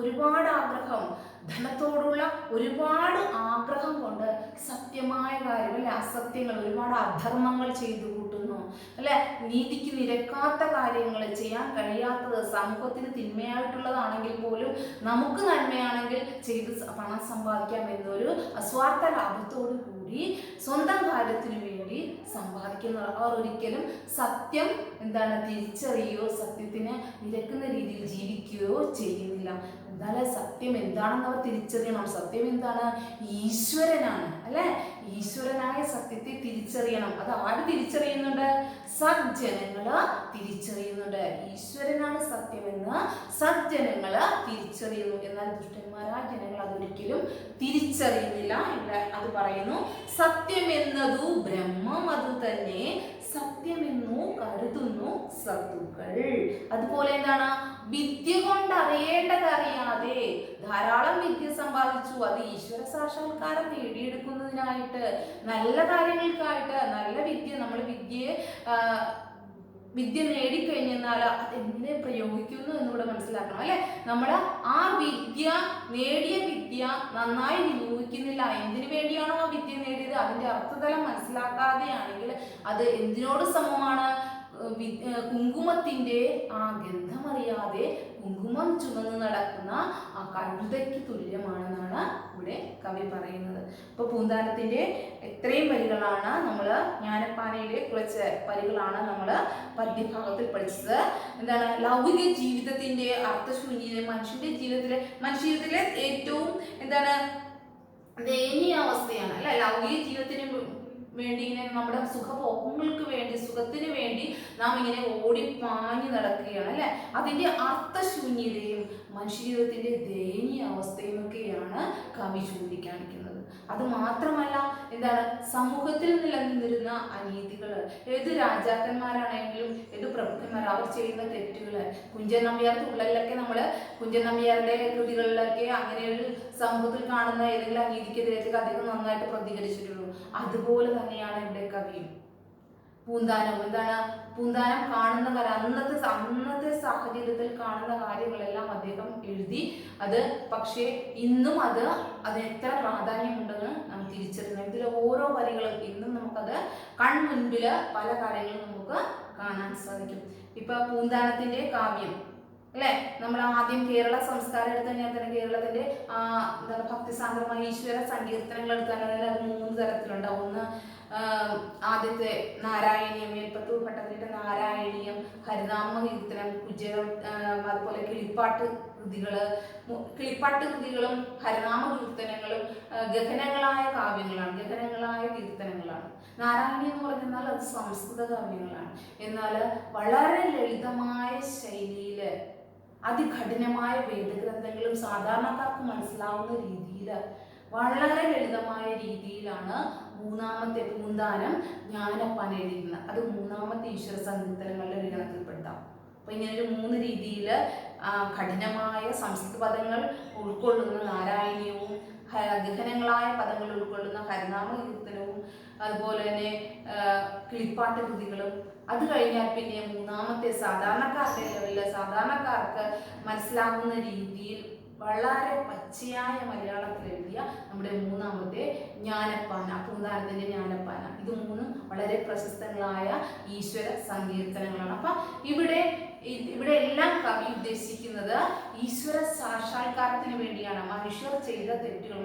ഒരുപാട് ആഗ്രഹം, ധനത്തോടുള്ള ഒരുപാട് ആഗ്രഹം കൊണ്ട് സത്യമായ കാര്യം, അല്ലെ, അസത്യങ്ങൾ, ഒരുപാട് അധർമ്മങ്ങൾ ചെയ്തു കൂട്ടുന്നു, അല്ലെ? നീതിക്ക് നിരക്കാത്ത കാര്യങ്ങൾ, ചെയ്യാൻ കഴിയാത്തത്, സമൂഹത്തിന് തിന്മയായിട്ടുള്ളതാണെങ്കിൽ പോലും നമുക്ക് നന്മയാണെങ്കിൽ ചെയ്ത് പണം സമ്പാദിക്കാം എന്നൊരു അസ്വാർത്ഥ ലാഭത്തോടു കൂടി സ്വന്തം കാര്യത്തിന് വേണ്ടി സമ്പാദിക്കുന്നവർ. അവർ ഒരിക്കലും സത്യം എന്താണ് തിരിച്ചറിയുകയോ സത്യത്തിന് നിരക്കുന്ന രീതിയിൽ ജീവിക്കുകയോ ചെയ്യുന്നില്ല. എന്നാലും സത്യം എന്താണെന്ന് അവർ തിരിച്ചറിയണം. സത്യം എന്താണ്? ഈശ്വരനാണ്, അല്ലെ? ഈശ്വരനായ സത്യത്തെ തിരിച്ചറിയണം. അത് ആര് തിരിച്ചറിയുന്നുണ്ട്? സജ്ജനങ്ങള് തിരിച്ചറിയുന്നുണ്ട്. ഈശ്വരനാണ് സത്യമെന്ന് സജ്ജനങ്ങള് തിരിച്ചറിയുന്നു. എന്നാൽ ദുഷ്ടന്മാരായ ജനങ്ങൾ അതൊരിക്കലും തിരിച്ചറിയുന്നില്ല. ഇവിടെ അത് പറയുന്നു, സത്യമെന്നതു ബ്രഹ്മം അതു തന്നെ സത്യമെന്നു കരുതുന്നു സത്തുക്കൾ. അതുപോലെ എന്താണ്? വിദ്യ കൊണ്ട് അറിയേണ്ടതറിയാതെ ധാരാളം വിദ്യ സമ്പാദിച്ചു, അത് ഈശ്വര സാക്ഷാത്കാരം നേടിയെടുക്കുന്നതിനായിട്ട്, നല്ല കാര്യങ്ങൾക്കായിട്ട്. നല്ല വിദ്യ, നമ്മൾ വിദ്യ നേടിക്കഴിഞ്ഞാൽ അതെങ്ങനെ പ്രയോഗിക്കുന്നു എന്നിവിടെ മനസ്സിലാക്കണം, അല്ലെ? നമ്മൾ ആ നേടിയ വിദ്യ നന്നായി വിനിയോഗിക്കുന്നില്ല. എന്തിനു വേണ്ടിയാണോ ആ വിദ്യ നേടിയത് അതിന്റെ അർത്ഥതലം മനസ്സിലാക്കാതെയാണെങ്കിൽ അത് എന്തിനോട് സമമാണ്? കുങ്കുമത്തിന്റെ ആ ഗന്ധമറിയാതെ കുങ്കുമം ചുമന്ന് നടക്കുന്ന ആ കഴുതയ്ക്ക് തുല്യമാണെന്നാണ് ഇവിടെ കവി പറയുന്നത്. ഇപ്പൊ പൂന്താനത്തിന്റെ എത്രയും വരികളാണ് നമ്മൾ, ജ്ഞാനപ്പാനയിലെ കുറച്ച് വരികളാണ് നമ്മൾ പദ്യഭാഗത്തിൽ പഠിച്ചത്. എന്താണ്? ലൗകിക ജീവിതത്തിന്റെ അർത്ഥശൂന്യത, മനുഷ്യജീവിതത്തിലെ ഏറ്റവും എന്താണ് ദയനീയ അവസ്ഥയാണ്, അല്ലെ? ലൗകിക ജീവിതത്തിന് വേണ്ടി ഇങ്ങനെ നമ്മുടെ സുഖഭോഗങ്ങൾക്ക് വേണ്ടി, സുഖത്തിന് വേണ്ടി നാം ഇങ്ങനെ ഓടിപ്പാഞ്ഞു നടക്കുകയാണ്, അല്ലെ? അതിന്റെ അർത്ഥശൂന്യതയും മനുഷ്യജീവിതത്തിന്റെ ദയനീയ അവസ്ഥയും ഒക്കെയാണ് കവി ചൂണ്ടിക്കാണിക്കുന്നത്. അത് മാത്രമല്ല, എന്താണ്? സമൂഹത്തിൽ നിലനിന്നിരുന്ന അനീതികൾ, ഏത് രാജാക്കന്മാരാണെങ്കിലും ഏത് പ്രഭുക്കന്മാർ അവർ ചെയ്യുന്ന തെറ്റുകൾ, കുഞ്ചൻ നമ്പ്യാർ തുള്ളലിലൊക്കെ നമ്മൾ കുഞ്ചൻ നമ്പ്യാരുടെ കൃതികളിലൊക്കെ അങ്ങനെ ഒരു സമൂഹത്തിൽ കാണുന്ന ഏതെങ്കിലും അനീതിക്കെതിരെ അദ്ദേഹം നന്നായിട്ട് പ്രതികരിച്ചിട്ടുള്ളൂ. അതുപോലെ തന്നെയാണ് ഇവിടെ കവിയും. പൂന്താനം എന്താണ്? പൂന്താനം കാണുന്ന അന്നത്തെ സാഹചര്യത്തിൽ കാണുന്ന കാര്യങ്ങളെല്ലാം അദ്ദേഹം എഴുതി. അത് പക്ഷേ ഇന്നും അതിന് എത്ര പ്രാധാന്യമുണ്ടെന്ന് നാം തിരിച്ചറിയണം. ഇതിലെ ഓരോ വരികളും ഇന്നും നമുക്കത് കൺമുൻപില് പല കാര്യങ്ങളും നമുക്ക് കാണാൻ സാധിക്കും. ഇപ്പൊ പൂന്താനത്തിന്റെ കാവ്യം, അല്ലെ? നമ്മൾ ആദ്യം കേരള സംസ്കാരം എടുത്തു കഴിഞ്ഞാൽ തന്നെ കേരളത്തിന്റെ എന്താണ് ഭക്തിസാന്ദ്രമായ ഈശ്വര സങ്കീർത്തനങ്ങൾ എടുത്താൽ അത് 3 തരത്തിലുണ്ട്. ഒന്ന് ആദ്യത്തെ നാരായണീയം, മേൽപ്പത്തൂർ ഭട്ടതിരിയുടെ നാരായണീയം, ഹരിനാമ കീർത്തനം, കുജരം, അതുപോലെ കിളിപ്പാട്ട് കൃതികളും ഹരിനാമ കീർത്തനങ്ങളും ഗഹനങ്ങളായ കാവ്യങ്ങളാണ്, ഗഹനങ്ങളായ കീർത്തനങ്ങളാണ്. നാരായണീയം എന്ന് പറഞ്ഞാൽ അത് സംസ്കൃത കാവ്യങ്ങളാണ്. എന്നാൽ വളരെ ലളിതമായ ശൈലിയിൽ അതികഠിനമായ വേദഗ്രന്ഥങ്ങളും സാധാരണക്കാർക്ക് മനസ്സിലാവുന്ന രീതിയിൽ വളരെ ലളിതമായ രീതിയിലാണ് മൂന്നാമത്തെ പൂന്താനം ജ്ഞാനപ്പാന എഴുതിയിരിക്കുന്നത്. അത് മൂന്നാമത്തെ ഈശ്വര സങ്കീർത്തനങ്ങളുടെ ഒരു ഗണത്തിൽപ്പെടുത്താം. അപ്പൊ ഇങ്ങനെ ഒരു 3 രീതിയിൽ കഠിനമായ സംസ്കൃത പദങ്ങൾ ഉൾക്കൊള്ളുന്ന നാരായണീയവും, ഗഹനങ്ങളായ പദങ്ങൾ ഉൾക്കൊള്ളുന്ന ഹരിനാമ കീർത്തനവും, അതുപോലെ തന്നെ കിളിപ്പാട്ട് കൃതികളും, അത് കഴിഞ്ഞാൽ പിന്നെ മൂന്നാമത്തെ സാധാരണക്കാരുടെ ലെവലിൽ സാധാരണക്കാർക്ക് മനസ്സിലാകുന്ന രീതിയിൽ വളരെ പച്ചയായ മലയാളത്തിൽ എഴുതിയ നമ്മുടെ മൂന്നാമത്തെ ജ്ഞാനപ്പാന, പൂന്താനത്തിൻ്റെ ജ്ഞാനപ്പാന. ഇത് മൂന്നും വളരെ പ്രശസ്തങ്ങളായ ഈശ്വര സങ്കീർത്തനങ്ങളാണ്. അപ്പം ഇവിടെ എല്ലാം കവി ഉദ്ദേശിക്കുന്നത് ഈശ്വര സാക്ഷാത്കാരത്തിന് വേണ്ടിയാണ്. മനുഷ്യർ ചെയ്ത തെറ്റുകൾ,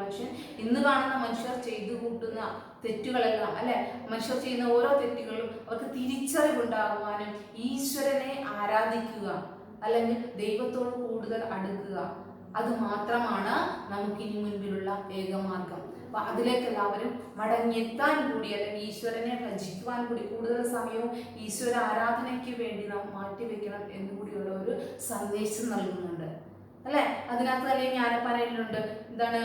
ഇന്ന് കാണുന്ന മനുഷ്യർ ചെയ്തു കൂട്ടുന്ന തെറ്റുകളെല്ലാം അല്ലെ, മനുഷ്യർ ചെയ്യുന്ന ഓരോ തെറ്റുകളും അവർക്ക് തിരിച്ചറിവുണ്ടാകുവാനും ഈശ്വരനെ ആരാധിക്കുക അല്ലെങ്കിൽ ദൈവത്തോട് കൂടുതൽ അടുക്കുക, അത് മാത്രമാണ് നമുക്കിനി മുൻപിലുള്ള ഏകമാർഗം. അപ്പൊ അതിലേക്ക് എല്ലാവരും മടങ്ങിയെത്താൻ കൂടി അല്ലെങ്കിൽ ഈശ്വരനെ ഭജിക്കുവാൻ കൂടി കൂടുതൽ സമയവും ഈശ്വര ആരാധനയ്ക്ക് വേണ്ടി നാം മാറ്റിവെക്കണം എന്നുകൂടിയുള്ള ഒരു സന്ദേശം നൽകുന്നുണ്ട് അല്ലെ. അതിനകത്ത് തന്നെ ജ്ഞാനപ്പാനയിലുണ്ട് എന്താണ്,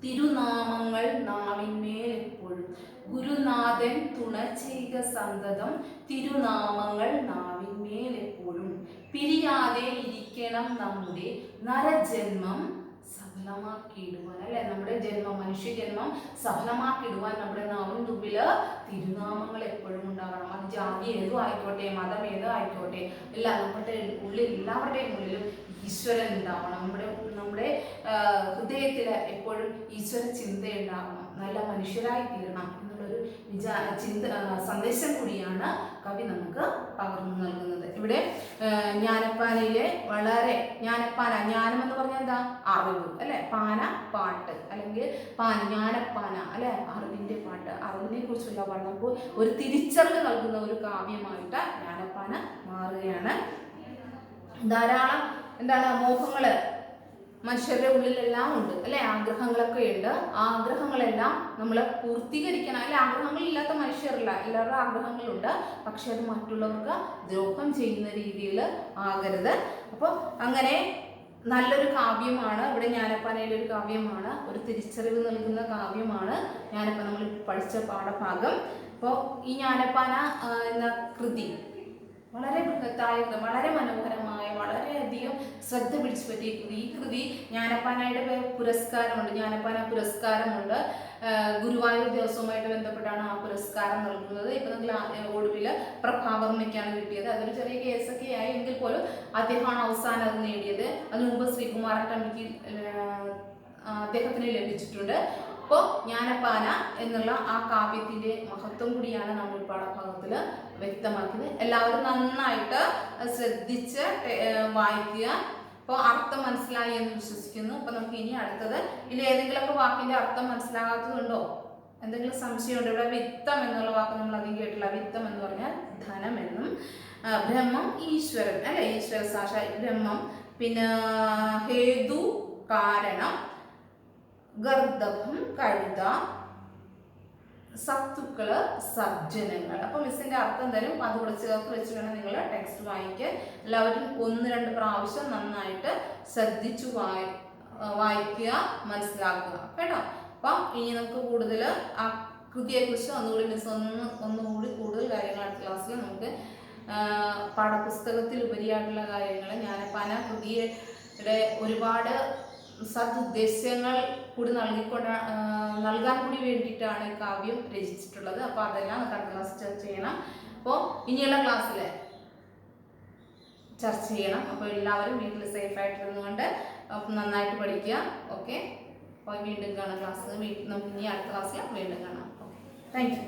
തിരുനാമങ്ങൾ നാവിന്മേൽ എപ്പോഴും, ഗുരുനാഥൻ തുണ ചെയ്യുക സന്തതം, തിരുനാമങ്ങൾ നാവിന്മേൽ എപ്പോഴും, പിരിയാതെ ഇരിക്കണം നമ്മുടെ നരജന്മം സഫലമാക്കിയിടുവാൻ അല്ലെ, നമ്മുടെ ജന്മം മനുഷ്യജന്മം സഫലമാക്കിയിടുവാൻ നമ്മുടെ നാവിൻ തുമ്പില് തിരുനാമങ്ങൾ എപ്പോഴും ഉണ്ടാകണം. അത് ജാതി ഏതും ആയിക്കോട്ടെ, മതം ഏതോ ആയിക്കോട്ടെ, നമ്മുടെ ഉള്ളിൽ എല്ലാവരുടെയും ഉള്ളിലും ഈശ്വരൻ ഉണ്ടാവണം. നമ്മുടെ ഹൃദയത്തിൽ എപ്പോഴും ഈശ്വര ചിന്ത ഉണ്ടാകണം, നല്ല മനുഷ്യരായി തീരണം എന്നുള്ളൊരു സന്ദേശം കൂടിയാണ് കവി നമുക്ക് പകർന്നു നൽകുന്നത്. ഇവിടെ ജ്ഞാനപ്പാനയിലെ വളരെ ജ്ഞാനപ്പാന, ജ്ഞാനം എന്ന് പറഞ്ഞാൽ എന്താ, അറിവ് അല്ലെ, പാന പാട്ട് അല്ലെങ്കിൽ ജ്ഞാനപ്പാന അല്ലെ, അറിവിന്റെ പാട്ട്, അറിവിനെ കുറിച്ചുള്ള നമുക്ക് ഒരു തിരിച്ചറിവ് നൽകുന്ന ഒരു കാവ്യമായിട്ട് ജ്ഞാനപ്പാന മാറുകയാണ്. ധാരാളം എന്താണ് മോഹങ്ങള് മനുഷ്യരുടെ ഉള്ളിലെല്ലാം ഉണ്ട് അല്ലെ, ആഗ്രഹങ്ങളൊക്കെ ഉണ്ട്. ആ ആഗ്രഹങ്ങളെല്ലാം നമ്മൾ പൂർത്തീകരിക്കണം അല്ലെ. ആഗ്രഹങ്ങളില്ലാത്ത മനുഷ്യരില്ല, എല്ലാവരുടെ ആഗ്രഹങ്ങളുണ്ട്. പക്ഷെ അത് മറ്റുള്ളവർക്ക് ദ്രോഹം ചെയ്യുന്ന രീതിയിൽ ആകരുത്. അപ്പോൾ അങ്ങനെ നല്ലൊരു കാവ്യമാണ് ഇവിടെ ജ്ഞാനപ്പാനയിലെ ഒരു കാവ്യമാണ്, ഒരു തിരിച്ചറിവ് നൽകുന്ന കാവ്യമാണ് ജ്ഞാനപ്പാന, നമ്മൾ പഠിച്ച പാഠഭാഗം. അപ്പോൾ ഈ ജ്ഞാനപ്പാന എന്ന കൃതി വളരെ ബൃഹത്തായ, വളരെ മനോഹരമായ, വളരെയധികം ശ്രദ്ധ പിടിച്ചു പറ്റിയ ഈ കൃതി ജ്ഞാനപ്പാനയുടെ പുരസ്കാരമുണ്ട്, ജ്ഞാനപ്പാന പുരസ്കാരമുണ്ട്. ഗുരുവായൂർ ദിവസവുമായിട്ട് ബന്ധപ്പെട്ടാണ് ആ പുരസ്കാരം നൽകുന്നത്. ഇപ്പം നിങ്ങൾ ഒടുവിൽ പ്രഭാവർമ്മയ്ക്കാണ് കിട്ടിയത്. അതൊരു ചെറിയ കേസൊക്കെ ആയി എങ്കിൽ പോലും അദ്ദേഹമാണ് അവസാനം അത് നേടിയത്. അതിനു മുമ്പ് ശ്രീകുമാരൻ തമ്പിക്ക് അദ്ദേഹത്തിന് ലഭിച്ചിട്ടുണ്ട്. അപ്പോൾ ജ്ഞാനപ്പാന എന്നുള്ള ആ കാവ്യത്തിൻ്റെ മഹത്വം കൂടിയാണ് നമ്മൾ പാഠഭാഗത്തിൽ വ്യക്തമാക്കിയത്. എല്ലാവരും നന്നായിട്ട് ശ്രദ്ധിച്ച് വായിക്കുക. അപ്പോൾ അർത്ഥം മനസ്സിലായി എന്ന് വിശ്വസിക്കുന്നു. അപ്പോൾ നമുക്ക് ഇനി അടുത്തത്, ഇനി ഏതെങ്കിലുമൊക്കെ വാക്കിൻ്റെ അർത്ഥം മനസ്സിലാകാത്തതുണ്ടോ, എന്തെങ്കിലും സംശയമുണ്ടോ? ഇവിടെ വിത്തം എന്നുള്ള വാക്ക് നമ്മൾ അധികം കേട്ടില്ല. വിത്തം എന്ന് പറഞ്ഞാൽ ധനം എന്നും, ബ്രഹ്മം ഈശ്വരൻ അല്ലെ, ഈശ്വര സാക്ഷാ ബ്രഹ്മം, പിന്നെ ഹേതു കാരണം, ഗർദഭം കഴുത, സത്തുക്കള് സജ്ജനങ്ങൾ. അപ്പോൾ മിസ്സിന്റെ അർത്ഥം തരും, അതുകൂടെ ചേർത്ത് വെച്ച് വേണം നിങ്ങൾ ടെക്സ്റ്റ് വായിക്കാൻ. എല്ലാവരും 1-2 പ്രാവശ്യം നന്നായിട്ട് ശ്രദ്ധിച്ചു വായിക്കുക, മനസ്സിലാക്കുക കേട്ടോ. അപ്പം ഇനി നമുക്ക് കൂടുതൽ ആ കൃതിയെക്കുറിച്ച് ഒന്നുകൂടി മിസ് ഒന്നുകൂടി കൂടുതൽ കാര്യങ്ങൾ അടുത്ത ക്ലാസ്സിൽ നമുക്ക് പാഠപുസ്തകത്തിൽ ഉപരിയായിട്ടുള്ള കാര്യങ്ങൾ, ജ്ഞാനപ്പാന കൃതിയുടെ ഒരുപാട് സദുദ്ദേശങ്ങൾ കൂടി നൽകാൻ കൂടി വേണ്ടിയിട്ടാണ് കാവ്യം രചിച്ചിട്ടുള്ളത്. അപ്പോൾ അതെല്ലാം അടുത്ത ക്ലാസ് ചർച്ച ചെയ്യണം. അപ്പോൾ ഇനിയുള്ള ക്ലാസ്സിൽ ചർച്ച ചെയ്യണം. അപ്പോൾ എല്ലാവരും വീട്ടിൽ സേഫായിട്ടിരുന്നുകൊണ്ട് നന്നായിട്ട് പഠിക്കുക. ഓക്കെ, അപ്പോൾ വീണ്ടും കാണാം ക്ലാസ്. നമുക്ക് ഇനി അടുത്ത ക്ലാസ്സിൽ വീണ്ടും കാണാം. Okay, thank you.